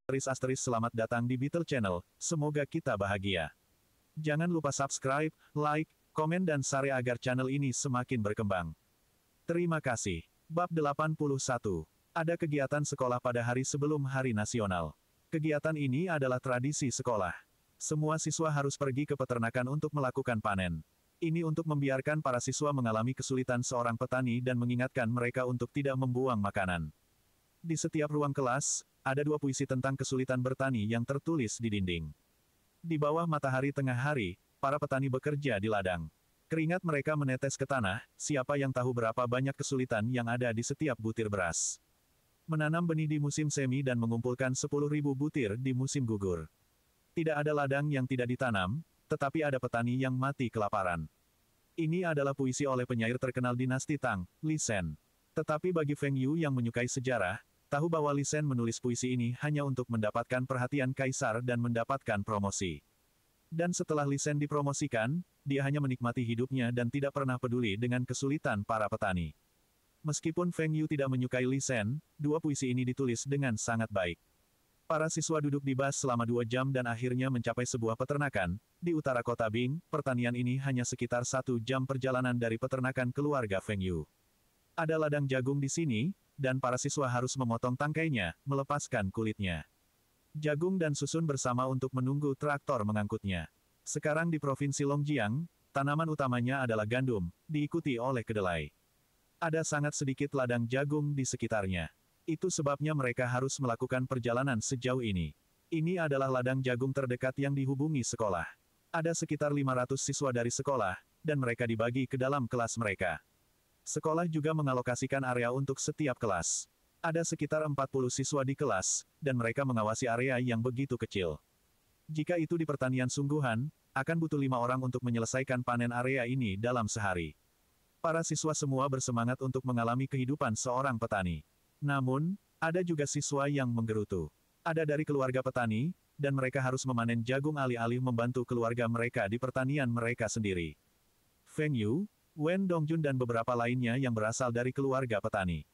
Selamat datang di Beetle Channel, semoga kita bahagia. Jangan lupa subscribe, like, komen dan share agar channel ini semakin berkembang. Terima kasih. Bab 81. Ada kegiatan sekolah pada hari sebelum Hari Nasional. Kegiatan ini adalah tradisi sekolah. Semua siswa harus pergi ke peternakan untuk melakukan panen. Ini untuk membiarkan para siswa mengalami kesulitan seorang petani dan mengingatkan mereka untuk tidak membuang makanan. Di setiap ruang kelas, ada dua puisi tentang kesulitan bertani yang tertulis di dinding. Di bawah matahari tengah hari, para petani bekerja di ladang. Keringat mereka menetes ke tanah, siapa yang tahu berapa banyak kesulitan yang ada di setiap butir beras. Menanam benih di musim semi dan mengumpulkan 10.000 butir di musim gugur. Tidak ada ladang yang tidak ditanam, tetapi ada petani yang mati kelaparan. Ini adalah puisi oleh penyair terkenal dinasti Tang, Li Sen. Tetapi bagi Feng Yu yang menyukai sejarah, tahu bahwa Li Sen menulis puisi ini hanya untuk mendapatkan perhatian kaisar dan mendapatkan promosi. Dan setelah Li Sen dipromosikan, dia hanya menikmati hidupnya dan tidak pernah peduli dengan kesulitan para petani. Meskipun Feng Yu tidak menyukai Li Sen, dua puisi ini ditulis dengan sangat baik. Para siswa duduk di bus selama 2 jam dan akhirnya mencapai sebuah peternakan. Di utara kota Bing, pertanian ini hanya sekitar 1 jam perjalanan dari peternakan keluarga Feng Yu. Ada ladang jagung di sini, dan para siswa harus memotong tangkainya, melepaskan kulitnya. Jagung dan susun bersama untuk menunggu traktor mengangkutnya. Sekarang di Provinsi Longjiang, tanaman utamanya adalah gandum, diikuti oleh kedelai. Ada sangat sedikit ladang jagung di sekitarnya. Itu sebabnya mereka harus melakukan perjalanan sejauh ini. Ini adalah ladang jagung terdekat yang dihubungi sekolah. Ada sekitar 500 siswa dari sekolah, dan mereka dibagi ke dalam kelas mereka. Sekolah juga mengalokasikan area untuk setiap kelas. Ada sekitar 40 siswa di kelas, dan mereka mengawasi area yang begitu kecil. Jika itu di pertanian sungguhan, akan butuh 5 orang untuk menyelesaikan panen area ini dalam sehari. Para siswa semua bersemangat untuk mengalami kehidupan seorang petani. Namun, ada juga siswa yang menggerutu. Ada dari keluarga petani, dan mereka harus memanen jagung alih-alih membantu keluarga mereka di pertanian mereka sendiri. Feng Yu, Wen Dongjun dan beberapa lainnya yang berasal dari keluarga petani.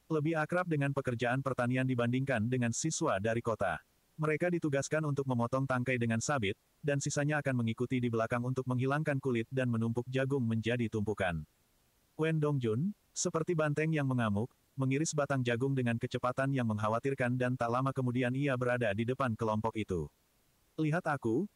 Lebih akrab dengan pekerjaan pertanian dibandingkan dengan siswa dari kota. Mereka ditugaskan untuk memotong tangkai dengan sabit, dan sisanya akan mengikuti di belakang untuk menghilangkan kulit dan menumpuk jagung menjadi tumpukan. Wen Dongjun, seperti banteng yang mengamuk, mengiris batang jagung dengan kecepatan yang mengkhawatirkan dan tak lama kemudian ia berada di depan kelompok itu. Lihat aku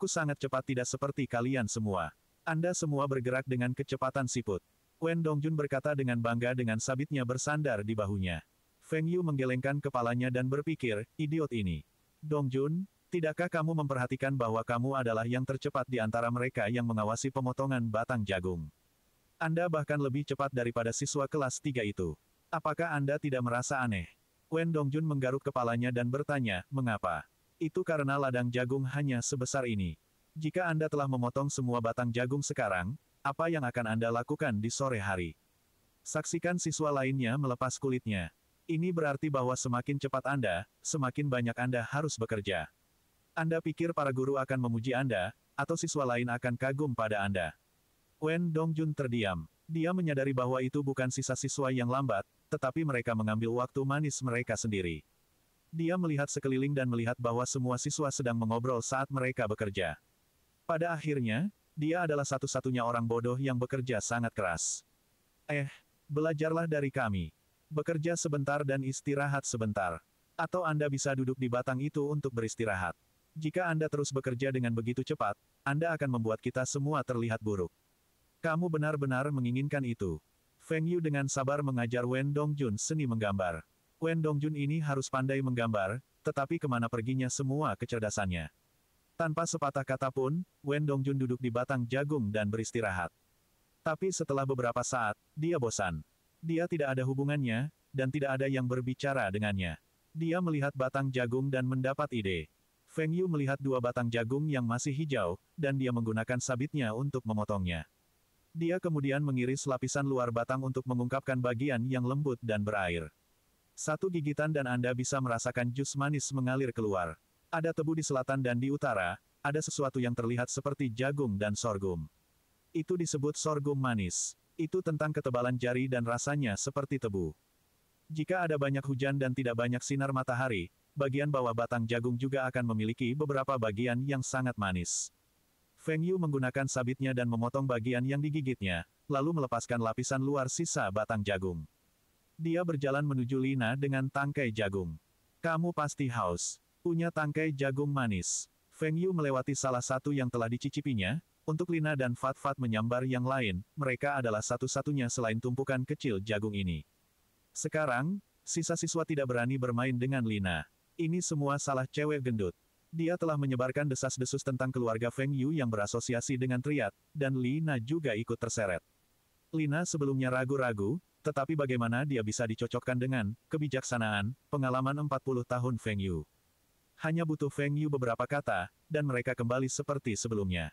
sangat cepat tidak seperti kalian semua. Anda semua bergerak dengan kecepatan siput. Wen Dongjun berkata dengan bangga dengan sabitnya bersandar di bahunya. Feng Yu menggelengkan kepalanya dan berpikir, idiot ini. Dongjun, tidakkah kamu memperhatikan bahwa kamu adalah yang tercepat di antara mereka yang mengawasi pemotongan batang jagung? Anda bahkan lebih cepat daripada siswa kelas 3 itu. Apakah Anda tidak merasa aneh? Wen Dongjun menggaruk kepalanya dan bertanya, mengapa? Itu karena ladang jagung hanya sebesar ini. Jika Anda telah memotong semua batang jagung sekarang, apa yang akan Anda lakukan di sore hari? Saksikan siswa lainnya melepas kulitnya. Ini berarti bahwa semakin cepat Anda, semakin banyak Anda harus bekerja. Anda pikir para guru akan memuji Anda, atau siswa lain akan kagum pada Anda? Wen Dongjun terdiam. Dia menyadari bahwa itu bukan sisa siswa yang lambat, tetapi mereka mengambil waktu manis mereka sendiri. Dia melihat sekeliling dan melihat bahwa semua siswa sedang mengobrol saat mereka bekerja. Pada akhirnya, dia adalah satu-satunya orang bodoh yang bekerja sangat keras. Belajarlah dari kami. Bekerja sebentar dan istirahat sebentar. Atau Anda bisa duduk di batang itu untuk beristirahat. Jika Anda terus bekerja dengan begitu cepat, Anda akan membuat kita semua terlihat buruk. Kamu benar-benar menginginkan itu. Feng Yu dengan sabar mengajar Wen Dongjun seni menggambar. Wen Dongjun ini harus pandai menggambar, tetapi kemana perginya semua kecerdasannya. Tanpa sepatah kata pun, Wen Dongjun duduk di batang jagung dan beristirahat. Tapi setelah beberapa saat, dia bosan. Dia tidak ada hubungannya, dan tidak ada yang berbicara dengannya. Dia melihat batang jagung dan mendapat ide. Feng Yu melihat 2 batang jagung yang masih hijau, dan dia menggunakan sabitnya untuk memotongnya. Dia kemudian mengiris lapisan luar batang untuk mengungkapkan bagian yang lembut dan berair. 1 gigitan dan Anda bisa merasakan jus manis mengalir keluar. Ada tebu di selatan dan di utara, ada sesuatu yang terlihat seperti jagung dan sorghum. Itu disebut sorghum manis. Itu tentang ketebalan jari dan rasanya seperti tebu. Jika ada banyak hujan dan tidak banyak sinar matahari, bagian bawah batang jagung juga akan memiliki beberapa bagian yang sangat manis. Feng Yu menggunakan sabitnya dan memotong bagian yang digigitnya, lalu melepaskan lapisan luar sisa batang jagung. Dia berjalan menuju Lina dengan tangkai jagung. Kamu pasti haus. Punya tangkai jagung manis. Feng Yu melewati salah satu yang telah dicicipinya. Untuk Lina dan Fat-Fat menyambar yang lain, mereka adalah satu-satunya selain tumpukan kecil jagung ini. Sekarang, sisa siswa tidak berani bermain dengan Lina. Ini semua salah cewek gendut. Dia telah menyebarkan desas-desus tentang keluarga Feng Yu yang berasosiasi dengan Triad, dan Lina juga ikut terseret. Lina sebelumnya ragu-ragu, tetapi bagaimana dia bisa dicocokkan dengan kebijaksanaan, pengalaman 40 tahun Feng Yu. Hanya butuh Feng Yu beberapa kata, dan mereka kembali seperti sebelumnya.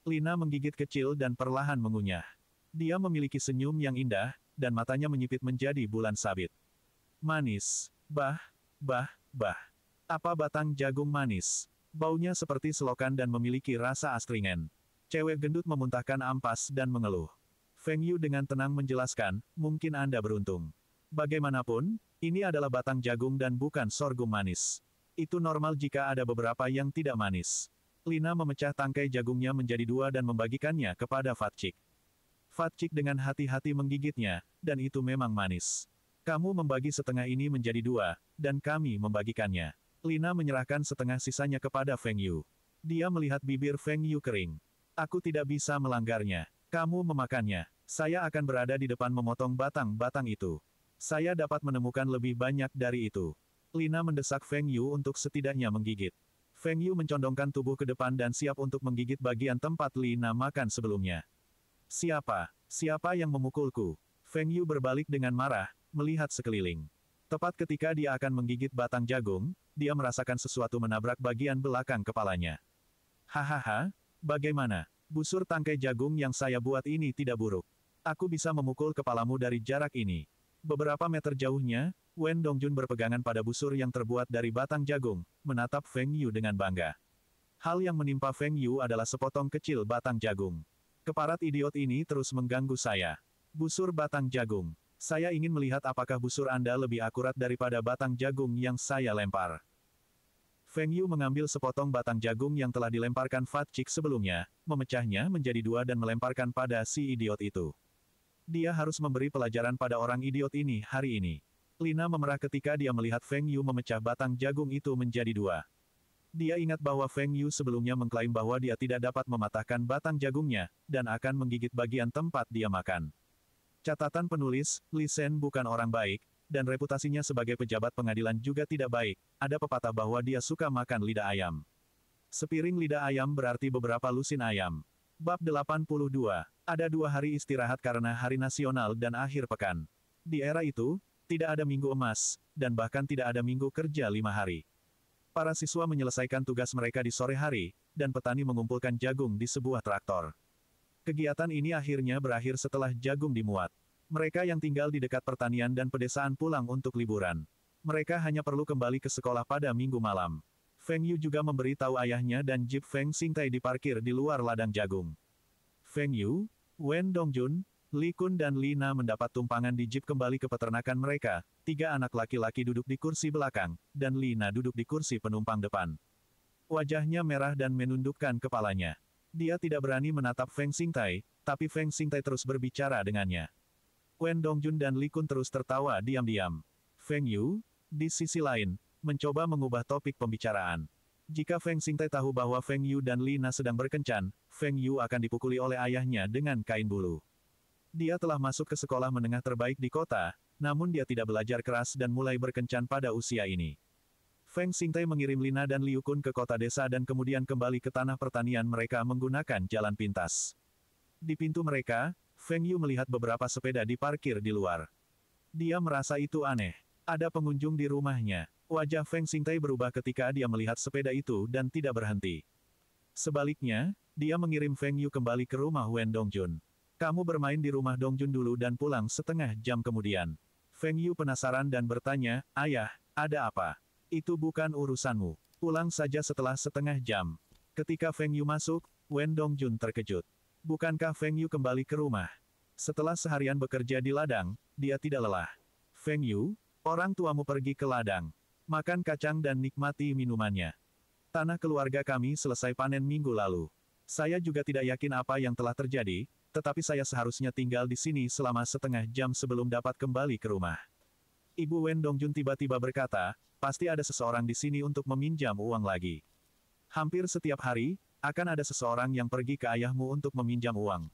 Lina menggigit kecil dan perlahan mengunyah. Dia memiliki senyum yang indah, dan matanya menyipit menjadi bulan sabit. Manis. Bah. Apa batang jagung manis? Baunya seperti selokan dan memiliki rasa astringen. Cewek gendut memuntahkan ampas dan mengeluh. Feng Yu dengan tenang menjelaskan, mungkin Anda beruntung. Bagaimanapun, ini adalah batang jagung dan bukan sorghum manis. Itu normal jika ada beberapa yang tidak manis. Lina memecah tangkai jagungnya menjadi dua dan membagikannya kepada Fatcik. Fatcik dengan hati-hati menggigitnya, dan itu memang manis. Kamu membagi setengah ini menjadi dua, dan kami membagikannya. Lina menyerahkan setengah sisanya kepada Feng Yu. Dia melihat bibir Feng Yu kering. Aku tidak bisa melanggarnya. Kamu memakannya. Saya akan berada di depan memotong batang-batang itu. Saya dapat menemukan lebih banyak dari itu. Lina mendesak Feng Yu untuk setidaknya menggigit. Feng Yu mencondongkan tubuh ke depan dan siap untuk menggigit bagian tempat Lina makan sebelumnya. Siapa? Siapa yang memukulku? Feng Yu berbalik dengan marah, melihat sekeliling. Tepat ketika dia akan menggigit batang jagung, dia merasakan sesuatu menabrak bagian belakang kepalanya. Hahaha, bagaimana? Busur tangkai jagung yang saya buat ini tidak buruk. Aku bisa memukul kepalamu dari jarak ini. Beberapa meter jauhnya, Wen Dongjun berpegangan pada busur yang terbuat dari batang jagung, menatap Feng Yu dengan bangga. Hal yang menimpa Feng Yu adalah sepotong kecil batang jagung. Keparat idiot ini terus mengganggu saya. Busur batang jagung. Saya ingin melihat apakah busur Anda lebih akurat daripada batang jagung yang saya lempar. Feng Yu mengambil sepotong batang jagung yang telah dilemparkan Fatcik sebelumnya, memecahnya menjadi dua dan melemparkan pada si idiot itu. Dia harus memberi pelajaran pada orang idiot ini hari ini. Lina memerah ketika dia melihat Feng Yu memecah batang jagung itu menjadi dua. Dia ingat bahwa Feng Yu sebelumnya mengklaim bahwa dia tidak dapat mematahkan batang jagungnya, dan akan menggigit bagian tempat dia makan. Catatan penulis, Li Shen bukan orang baik, dan reputasinya sebagai pejabat pengadilan juga tidak baik. Ada pepatah bahwa dia suka makan lidah ayam. Sepiring lidah ayam berarti beberapa lusin ayam. Bab 82. Ada 2 hari istirahat karena hari nasional dan akhir pekan. Di era itu, tidak ada minggu emas, dan bahkan tidak ada minggu kerja 5 hari. Para siswa menyelesaikan tugas mereka di sore hari, dan petani mengumpulkan jagung di sebuah traktor. Kegiatan ini akhirnya berakhir setelah jagung dimuat. Mereka yang tinggal di dekat pertanian dan pedesaan pulang untuk liburan. Mereka hanya perlu kembali ke sekolah pada minggu malam. Feng Yu juga memberi tahu ayahnya dan Jeep Feng Xingtai diparkir di luar ladang jagung. Feng Yu, Wen Dongjun, Li Kun dan Lina mendapat tumpangan di jeep kembali ke peternakan mereka. 3 anak laki-laki duduk di kursi belakang, dan Lina duduk di kursi penumpang depan. Wajahnya merah dan menundukkan kepalanya. Dia tidak berani menatap Feng Xingtai, tapi Feng Xingtai terus berbicara dengannya. Wen Dongjun dan Li Kun terus tertawa diam-diam. Feng Yu, di sisi lain, mencoba mengubah topik pembicaraan. Jika Feng Xingtai tahu bahwa Feng Yu dan Lina sedang berkencan, Feng Yu akan dipukuli oleh ayahnya dengan kain bulu. Dia telah masuk ke sekolah menengah terbaik di kota, namun dia tidak belajar keras dan mulai berkencan pada usia ini. Feng Xingtai mengirim Lina dan Liu Kun ke kota desa dan kemudian kembali ke tanah pertanian mereka menggunakan jalan pintas. Di pintu mereka, Feng Yu melihat beberapa sepeda diparkir di luar. Dia merasa itu aneh. Ada pengunjung di rumahnya. Wajah Feng Xingtai berubah ketika dia melihat sepeda itu dan tidak berhenti. Sebaliknya, dia mengirim Feng Yu kembali ke rumah Wen Dongjun. Kamu bermain di rumah Dongjun dulu dan pulang setengah jam kemudian. Feng Yu penasaran dan bertanya, Ayah, ada apa? Itu bukan urusanmu. Pulang saja setelah setengah jam. Ketika Feng Yu masuk, Wen Dongjun terkejut. Bukankah Feng Yu kembali ke rumah? Setelah seharian bekerja di ladang, dia tidak lelah. Feng Yu, orang tuamu pergi ke ladang. Makan kacang dan nikmati minumannya. Tanah keluarga kami selesai panen minggu lalu. Saya juga tidak yakin apa yang telah terjadi, tetapi saya seharusnya tinggal di sini selama setengah jam sebelum dapat kembali ke rumah. Ibu Wen Dongjun tiba-tiba berkata, pasti ada seseorang di sini untuk meminjam uang lagi. Hampir setiap hari, akan ada seseorang yang pergi ke ayahmu untuk meminjam uang.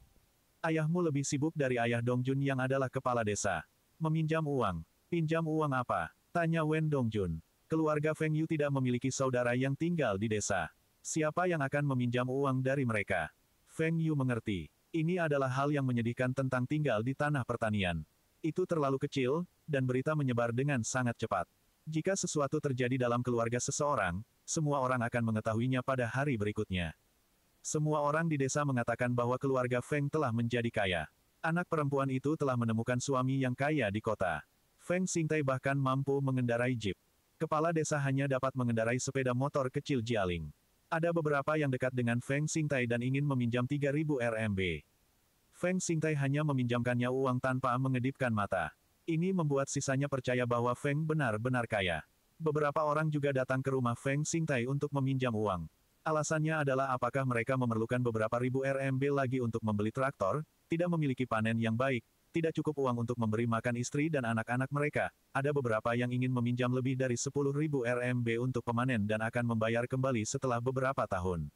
Ayahmu lebih sibuk dari ayah Dongjun yang adalah kepala desa. Meminjam uang. Pinjam uang apa? Tanya Wen Dongjun. Keluarga Feng Yu tidak memiliki saudara yang tinggal di desa. Siapa yang akan meminjam uang dari mereka? Feng Yu mengerti. Ini adalah hal yang menyedihkan tentang tinggal di tanah pertanian. Itu terlalu kecil, dan berita menyebar dengan sangat cepat. Jika sesuatu terjadi dalam keluarga seseorang, semua orang akan mengetahuinya pada hari berikutnya. Semua orang di desa mengatakan bahwa keluarga Feng telah menjadi kaya. Anak perempuan itu telah menemukan suami yang kaya di kota. Feng Xingtai bahkan mampu mengendarai jeep. Kepala desa hanya dapat mengendarai sepeda motor kecil Jialing. Ada beberapa yang dekat dengan Feng Xingtai dan ingin meminjam 3.000 RMB. Feng Xingtai hanya meminjamkannya uang tanpa mengedipkan mata. Ini membuat sisanya percaya bahwa Feng benar-benar kaya. Beberapa orang juga datang ke rumah Feng Xingtai untuk meminjam uang. Alasannya adalah apakah mereka memerlukan beberapa ribu RMB lagi untuk membeli traktor, tidak memiliki panen yang baik, tidak cukup uang untuk memberi makan istri dan anak-anak mereka. Ada beberapa yang ingin meminjam lebih dari 10.000 RMB untuk pemanen dan akan membayar kembali setelah beberapa tahun.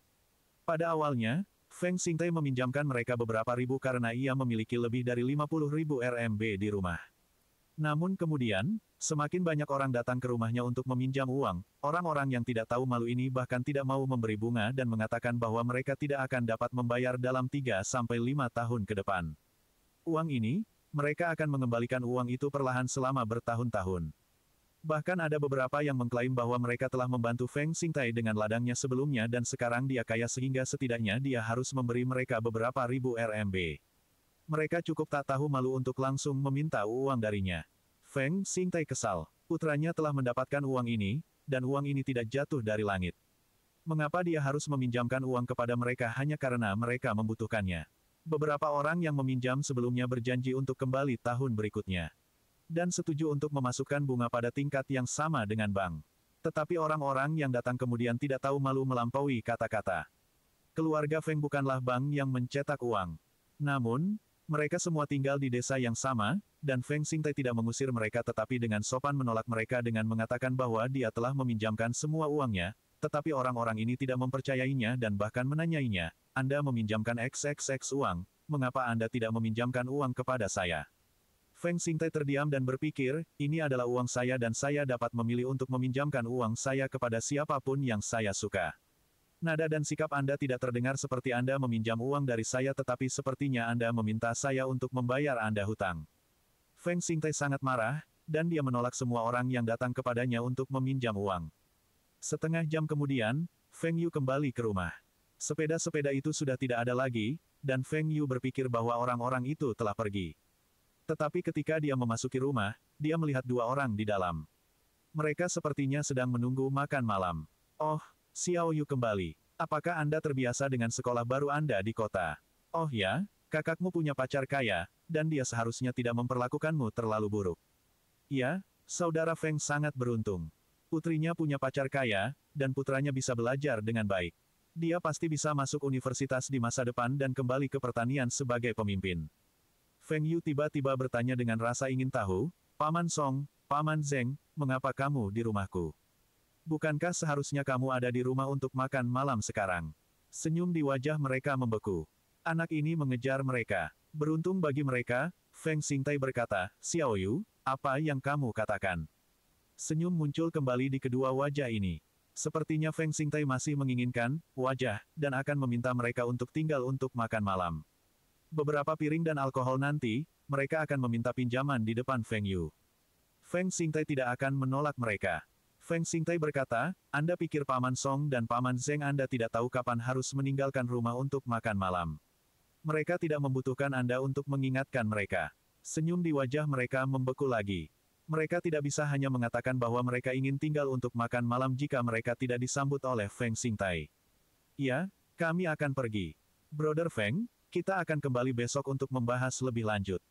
Pada awalnya, Feng Xingtai meminjamkan mereka beberapa ribu karena ia memiliki lebih dari 50.000 RMB di rumah. Namun kemudian, semakin banyak orang datang ke rumahnya untuk meminjam uang, orang-orang yang tidak tahu malu ini bahkan tidak mau memberi bunga dan mengatakan bahwa mereka tidak akan dapat membayar dalam 3-5 tahun ke depan. Uang ini, mereka akan mengembalikan uang itu perlahan selama bertahun-tahun. Bahkan ada beberapa yang mengklaim bahwa mereka telah membantu Feng Xingtai dengan ladangnya sebelumnya dan sekarang dia kaya sehingga setidaknya dia harus memberi mereka beberapa ribu RMB. Mereka cukup tak tahu malu untuk langsung meminta uang darinya. Feng Xingtai kesal. Putranya telah mendapatkan uang ini, dan uang ini tidak jatuh dari langit. Mengapa dia harus meminjamkan uang kepada mereka hanya karena mereka membutuhkannya? Beberapa orang yang meminjam sebelumnya berjanji untuk kembali tahun berikutnya. Dan setuju untuk memasukkan bunga pada tingkat yang sama dengan bank. Tetapi orang-orang yang datang kemudian tidak tahu malu melampaui kata-kata. Keluarga Feng bukanlah bank yang mencetak uang. Namun, mereka semua tinggal di desa yang sama, dan Feng Xingtai tidak mengusir mereka tetapi dengan sopan menolak mereka dengan mengatakan bahwa dia telah meminjamkan semua uangnya, tetapi orang-orang ini tidak mempercayainya dan bahkan menanyainya, Anda meminjamkan XXX uang, mengapa Anda tidak meminjamkan uang kepada saya? Feng Xingtai terdiam dan berpikir, ini adalah uang saya dan saya dapat memilih untuk meminjamkan uang saya kepada siapapun yang saya suka. Nada dan sikap Anda tidak terdengar seperti Anda meminjam uang dari saya tetapi sepertinya Anda meminta saya untuk membayar Anda hutang. Feng Xingtai sangat marah, dan dia menolak semua orang yang datang kepadanya untuk meminjam uang. Setengah jam kemudian, Feng Yu kembali ke rumah. Sepeda-sepeda itu sudah tidak ada lagi, dan Feng Yu berpikir bahwa orang-orang itu telah pergi. Tetapi ketika dia memasuki rumah, dia melihat dua orang di dalam. Mereka sepertinya sedang menunggu makan malam. Oh, Xiao Yu kembali. Apakah Anda terbiasa dengan sekolah baru Anda di kota? Oh ya, kakakmu punya pacar kaya, dan dia seharusnya tidak memperlakukanmu terlalu buruk. Ya, saudara Feng sangat beruntung. Putrinya punya pacar kaya, dan putranya bisa belajar dengan baik. Dia pasti bisa masuk universitas di masa depan dan kembali ke pertanian sebagai pemimpin. Feng Yu tiba-tiba bertanya dengan rasa ingin tahu, Paman Song, Paman Zeng, mengapa kamu di rumahku? Bukankah seharusnya kamu ada di rumah untuk makan malam sekarang? Senyum di wajah mereka membeku. Anak ini mengejar mereka. Beruntung bagi mereka, Feng Xingtai berkata, Xiao Yu, apa yang kamu katakan? Senyum muncul kembali di kedua wajah ini. Sepertinya Feng Xingtai masih menginginkan wajah, dan akan meminta mereka untuk tinggal untuk makan malam. Beberapa piring dan alkohol nanti, mereka akan meminta pinjaman di depan Feng Yu. Feng Xingtai tidak akan menolak mereka. Feng Xingtai berkata, Anda pikir Paman Song dan Paman Zeng Anda tidak tahu kapan harus meninggalkan rumah untuk makan malam. Mereka tidak membutuhkan Anda untuk mengingatkan mereka. Senyum di wajah mereka membeku lagi. Mereka tidak bisa hanya mengatakan bahwa mereka ingin tinggal untuk makan malam jika mereka tidak disambut oleh Feng Xingtai. Ya, kami akan pergi. Brother Feng, kita akan kembali besok untuk membahas lebih lanjut.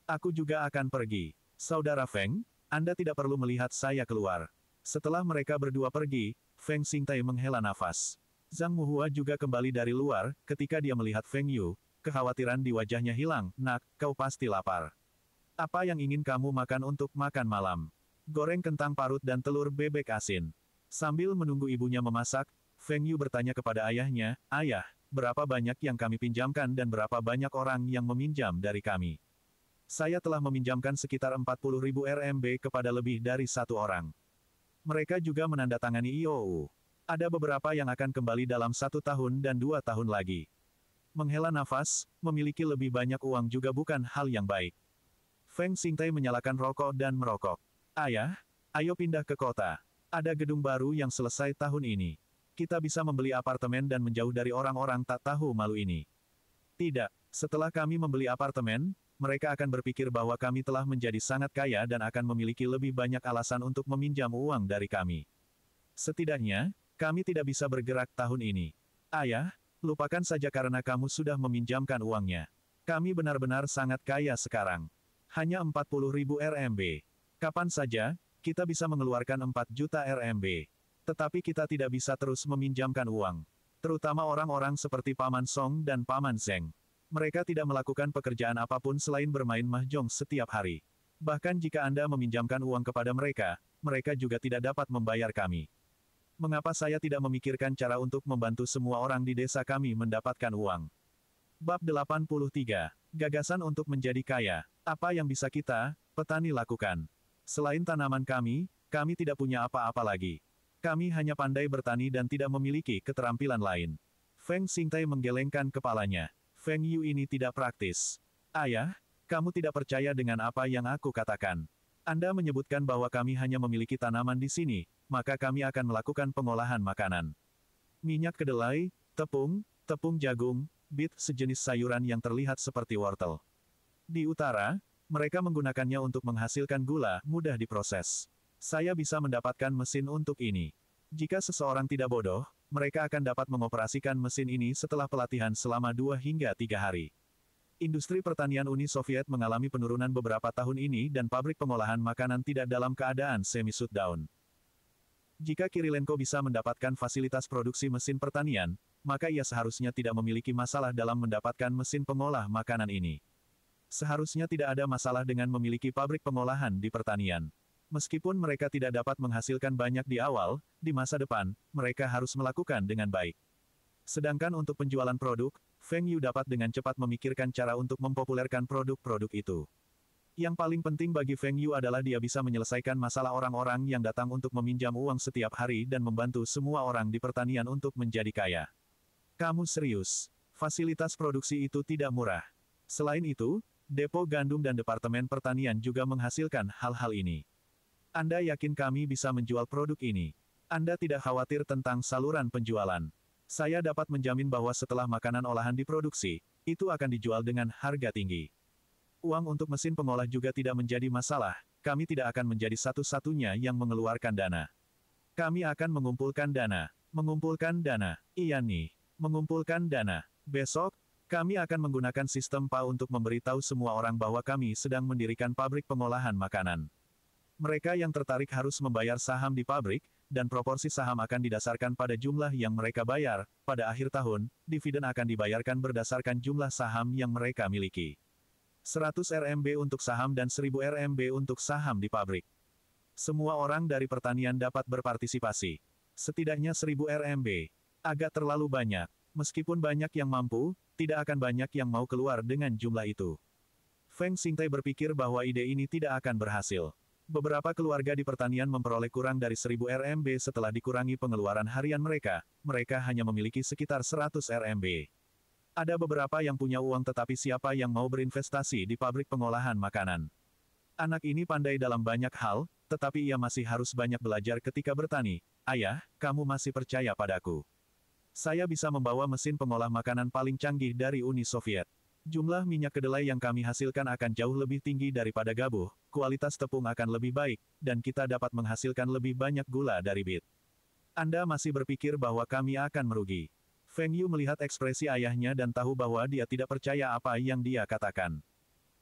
Aku juga akan pergi. Saudara Feng, Anda tidak perlu melihat saya keluar. Setelah mereka berdua pergi, Feng Xingtai menghela nafas. Zhang Muhua juga kembali dari luar, ketika dia melihat Feng Yu, kekhawatiran di wajahnya hilang. Nak, kau pasti lapar. Apa yang ingin kamu makan untuk makan malam? Goreng kentang parut dan telur bebek asin. Sambil menunggu ibunya memasak, Feng Yu bertanya kepada ayahnya, Ayah, berapa banyak yang kami pinjamkan dan berapa banyak orang yang meminjam dari kami? Saya telah meminjamkan sekitar 40.000 RMB kepada lebih dari satu orang. Mereka juga menandatangani IOU. Ada beberapa yang akan kembali dalam 1 tahun dan 2 tahun lagi. Menghela nafas, memiliki lebih banyak uang juga bukan hal yang baik. Feng Xingtai menyalakan rokok dan merokok. Ayah, ayo pindah ke kota. Ada gedung baru yang selesai tahun ini. Kita bisa membeli apartemen dan menjauh dari orang-orang tak tahu malu ini. Tidak, setelah kami membeli apartemen, mereka akan berpikir bahwa kami telah menjadi sangat kaya dan akan memiliki lebih banyak alasan untuk meminjam uang dari kami. Setidaknya, kami tidak bisa bergerak tahun ini. Ayah, lupakan saja karena kamu sudah meminjamkan uangnya. Kami benar-benar sangat kaya sekarang. Hanya 40.000 RMB. Kapan saja, kita bisa mengeluarkan 4 juta RMB. Tetapi kita tidak bisa terus meminjamkan uang. Terutama orang-orang seperti Paman Song dan Paman Zheng. Mereka tidak melakukan pekerjaan apapun selain bermain mahjong setiap hari. Bahkan jika Anda meminjamkan uang kepada mereka, mereka juga tidak dapat membayar kami. Mengapa saya tidak memikirkan cara untuk membantu semua orang di desa kami mendapatkan uang? Bab 83. Gagasan untuk menjadi kaya. Apa yang bisa kita, petani lakukan? Selain tanaman kami tidak punya apa-apa lagi. Kami hanya pandai bertani dan tidak memiliki keterampilan lain. Feng Xingtai menggelengkan kepalanya. Feng Yu ini tidak praktis. Ayah, kamu tidak percaya dengan apa yang aku katakan. Anda menyebutkan bahwa kami hanya memiliki tanaman di sini, maka kami akan melakukan pengolahan makanan. Minyak kedelai, tepung jagung, bit sejenis sayuran yang terlihat seperti wortel. Di utara, mereka menggunakannya untuk menghasilkan gula, mudah diproses. Saya bisa mendapatkan mesin untuk ini. Jika seseorang tidak bodoh, mereka akan dapat mengoperasikan mesin ini setelah pelatihan selama 2 hingga 3 hari. Industri pertanian Uni Soviet mengalami penurunan beberapa tahun ini dan pabrik pengolahan makanan tidak dalam keadaan semi-shutdown. Jika Kirilenko bisa mendapatkan fasilitas produksi mesin pertanian, maka ia seharusnya tidak memiliki masalah dalam mendapatkan mesin pengolah makanan ini. Seharusnya tidak ada masalah dengan memiliki pabrik pengolahan di pertanian. Meskipun mereka tidak dapat menghasilkan banyak di awal, di masa depan, mereka harus melakukan dengan baik. Sedangkan untuk penjualan produk, Feng Yu dapat dengan cepat memikirkan cara untuk mempopulerkan produk-produk itu. Yang paling penting bagi Feng Yu adalah dia bisa menyelesaikan masalah orang-orang yang datang untuk meminjam uang setiap hari dan membantu semua orang di pertanian untuk menjadi kaya. Kamu serius? Fasilitas produksi itu tidak murah. Selain itu, depo gandum dan departemen pertanian juga menghasilkan hal-hal ini. Anda yakin kami bisa menjual produk ini? Anda tidak khawatir tentang saluran penjualan? Saya dapat menjamin bahwa setelah makanan olahan diproduksi, itu akan dijual dengan harga tinggi. Uang untuk mesin pengolah juga tidak menjadi masalah, kami tidak akan menjadi satu-satunya yang mengeluarkan dana. Kami akan mengumpulkan dana. Mengumpulkan dana. Iya nih. Mengumpulkan dana. Besok, kami akan menggunakan sistem PA untuk memberitahu semua orang bahwa kami sedang mendirikan pabrik pengolahan makanan. Mereka yang tertarik harus membayar saham di pabrik, dan proporsi saham akan didasarkan pada jumlah yang mereka bayar. Pada akhir tahun, dividen akan dibayarkan berdasarkan jumlah saham yang mereka miliki. 100 RMB untuk saham dan 1000 RMB untuk saham di pabrik. Semua orang dari pertanian dapat berpartisipasi. Setidaknya 1000 RMB. Agak terlalu banyak. Meskipun banyak yang mampu, tidak akan banyak yang mau keluar dengan jumlah itu. Feng Xingtai berpikir bahwa ide ini tidak akan berhasil. Beberapa keluarga di pertanian memperoleh kurang dari 1000 RMB setelah dikurangi pengeluaran harian mereka hanya memiliki sekitar 100 RMB. Ada beberapa yang punya uang tetapi siapa yang mau berinvestasi di pabrik pengolahan makanan? Anak ini pandai dalam banyak hal, tetapi ia masih harus banyak belajar ketika bertani. Ayah, kamu masih percaya padaku? Saya bisa membawa mesin pengolah makanan paling canggih dari Uni Soviet. Jumlah minyak kedelai yang kami hasilkan akan jauh lebih tinggi daripada gabuh, kualitas tepung akan lebih baik, dan kita dapat menghasilkan lebih banyak gula dari bit. Anda masih berpikir bahwa kami akan merugi. Feng Yu melihat ekspresi ayahnya dan tahu bahwa dia tidak percaya apa yang dia katakan.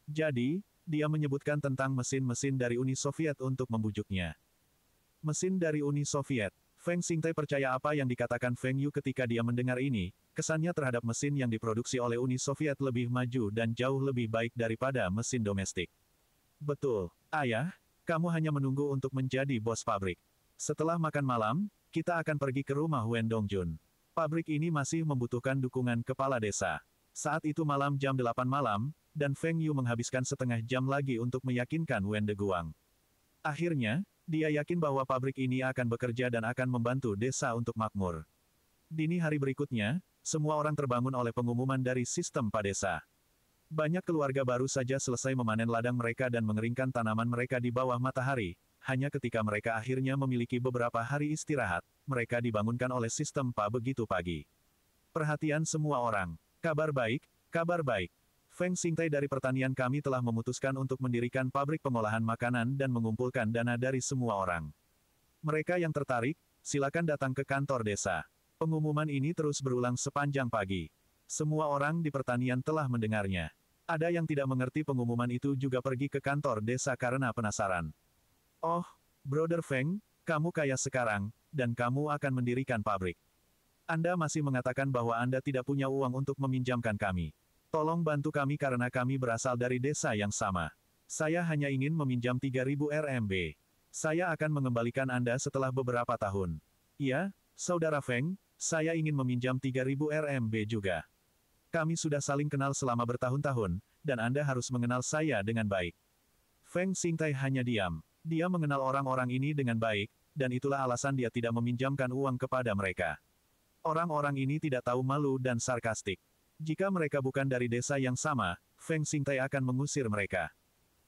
Jadi, dia menyebutkan tentang mesin-mesin dari Uni Soviet untuk membujuknya. Mesin dari Uni Soviet. Feng Xingtai percaya apa yang dikatakan Feng Yu ketika dia mendengar ini, kesannya terhadap mesin yang diproduksi oleh Uni Soviet lebih maju dan jauh lebih baik daripada mesin domestik. Betul, ayah, kamu hanya menunggu untuk menjadi bos pabrik. Setelah makan malam, kita akan pergi ke rumah Wen Dongjun. Pabrik ini masih membutuhkan dukungan kepala desa. Saat itu malam jam 8 malam, dan Feng Yu menghabiskan setengah jam lagi untuk meyakinkan Wen Deguang. Akhirnya, dia yakin bahwa pabrik ini akan bekerja dan akan membantu desa untuk makmur. Dini hari berikutnya, semua orang terbangun oleh pengumuman dari sistem Padesa. Banyak keluarga baru saja selesai memanen ladang mereka dan mengeringkan tanaman mereka di bawah matahari. Hanya ketika mereka akhirnya memiliki beberapa hari istirahat, mereka dibangunkan oleh sistem Pa begitu pagi. Perhatian semua orang. Kabar baik, kabar baik. Feng Xingtai dari pertanian kami telah memutuskan untuk mendirikan pabrik pengolahan makanan dan mengumpulkan dana dari semua orang. Mereka yang tertarik, silakan datang ke kantor desa. Pengumuman ini terus berulang sepanjang pagi. Semua orang di pertanian telah mendengarnya. Ada yang tidak mengerti pengumuman itu juga pergi ke kantor desa karena penasaran. Oh, Brother Feng, kamu kaya sekarang, dan kamu akan mendirikan pabrik. Anda masih mengatakan bahwa Anda tidak punya uang untuk meminjamkan kami. Tolong bantu kami karena kami berasal dari desa yang sama. Saya hanya ingin meminjam 3.000 RMB. Saya akan mengembalikan Anda setelah beberapa tahun. Iya, Saudara Feng, saya ingin meminjam 3.000 RMB juga. Kami sudah saling kenal selama bertahun-tahun, dan Anda harus mengenal saya dengan baik. Feng Xingtai hanya diam. Dia mengenal orang-orang ini dengan baik, dan itulah alasan dia tidak meminjamkan uang kepada mereka. Orang-orang ini tidak tahu malu dan sarkastik. Jika mereka bukan dari desa yang sama, Feng Xingtai akan mengusir mereka.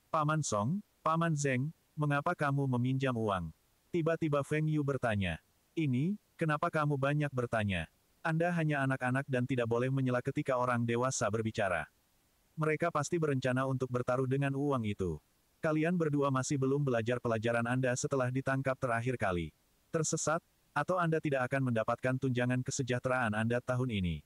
Paman Song, Paman Zeng, mengapa kamu meminjam uang? Tiba-tiba Feng Yu bertanya. Ini, kenapa kamu banyak bertanya? Anda hanya anak-anak dan tidak boleh menyela ketika orang dewasa berbicara. Mereka pasti berencana untuk bertaruh dengan uang itu. Kalian berdua masih belum belajar pelajaran Anda setelah ditangkap terakhir kali. Tersesat, atau Anda tidak akan mendapatkan tunjangan kesejahteraan Anda tahun ini.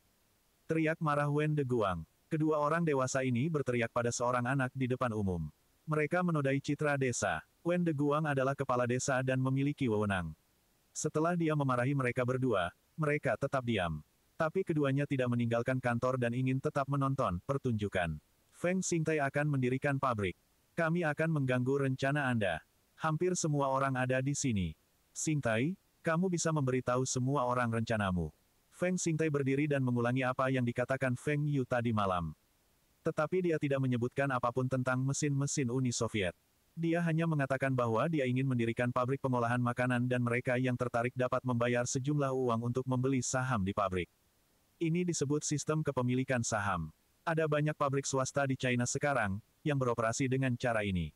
Teriak marah Wen Deguang. Kedua orang dewasa ini berteriak pada seorang anak di depan umum. Mereka menodai citra desa. Wen Deguang adalah kepala desa dan memiliki wewenang. Setelah dia memarahi mereka berdua, mereka tetap diam. Tapi keduanya tidak meninggalkan kantor dan ingin tetap menonton pertunjukan. Feng Xingtai akan mendirikan pabrik. Kami akan mengganggu rencana Anda. Hampir semua orang ada di sini. Xingtai, kamu bisa memberitahu semua orang rencanamu. Feng Xingtai berdiri dan mengulangi apa yang dikatakan Feng Yu tadi malam. Tetapi dia tidak menyebutkan apapun tentang mesin-mesin Uni Soviet. Dia hanya mengatakan bahwa dia ingin mendirikan pabrik pengolahan makanan dan mereka yang tertarik dapat membayar sejumlah uang untuk membeli saham di pabrik. Ini disebut sistem kepemilikan saham. Ada banyak pabrik swasta di China sekarang, yang beroperasi dengan cara ini.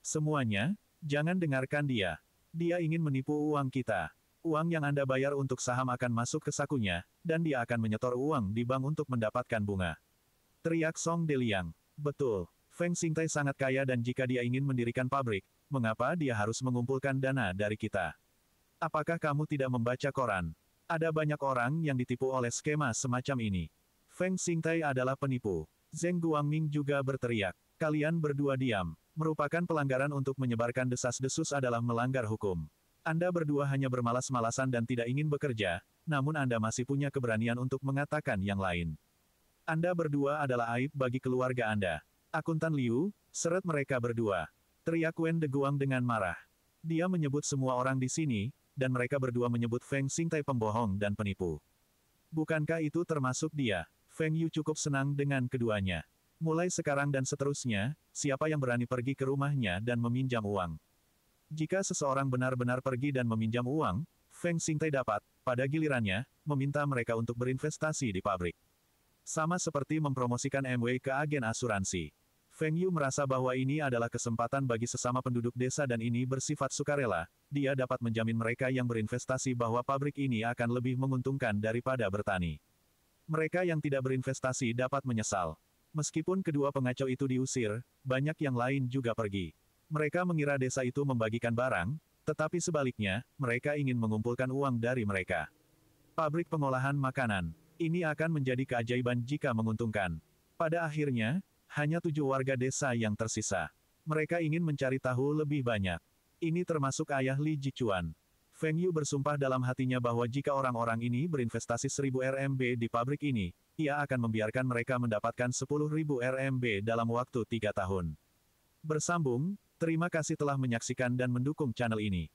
Semuanya, jangan dengarkan dia. Dia ingin menipu uang kita. Uang yang Anda bayar untuk saham akan masuk ke sakunya, dan dia akan menyetor uang di bank untuk mendapatkan bunga. Teriak Song Deliang. Betul, Feng Xingtai sangat kaya dan jika dia ingin mendirikan pabrik, mengapa dia harus mengumpulkan dana dari kita? Apakah kamu tidak membaca koran? Ada banyak orang yang ditipu oleh skema semacam ini. Feng Xingtai adalah penipu. Zheng Guangming juga berteriak. Kalian berdua diam. Merupakan pelanggaran untuk menyebarkan desas-desus adalah melanggar hukum. Anda berdua hanya bermalas-malasan dan tidak ingin bekerja, namun Anda masih punya keberanian untuk mengatakan yang lain. Anda berdua adalah aib bagi keluarga Anda. Akuntan Liu, seret mereka berdua. Teriak Wen Deguang dengan marah. Dia menyebut semua orang di sini, dan mereka berdua menyebut Feng Xingtai pembohong dan penipu. Bukankah itu termasuk dia? Feng Yu cukup senang dengan keduanya. Mulai sekarang dan seterusnya, siapa yang berani pergi ke rumahnya dan meminjam uang? Jika seseorang benar-benar pergi dan meminjam uang, Feng Xingtai dapat, pada gilirannya, meminta mereka untuk berinvestasi di pabrik. Sama seperti mempromosikan MW ke agen asuransi. Feng Yu merasa bahwa ini adalah kesempatan bagi sesama penduduk desa dan ini bersifat sukarela, dia dapat menjamin mereka yang berinvestasi bahwa pabrik ini akan lebih menguntungkan daripada bertani. Mereka yang tidak berinvestasi dapat menyesal. Meskipun kedua pengacau itu diusir, banyak yang lain juga pergi. Mereka mengira desa itu membagikan barang, tetapi sebaliknya, mereka ingin mengumpulkan uang dari mereka. Pabrik pengolahan makanan. Ini akan menjadi keajaiban jika menguntungkan. Pada akhirnya, hanya 7 warga desa yang tersisa. Mereka ingin mencari tahu lebih banyak. Ini termasuk ayah Li Jichuan. Feng Yu bersumpah dalam hatinya bahwa jika orang-orang ini berinvestasi 1000 RMB di pabrik ini, ia akan membiarkan mereka mendapatkan 10.000 RMB dalam waktu 3 tahun. Bersambung, terima kasih telah menyaksikan dan mendukung channel ini.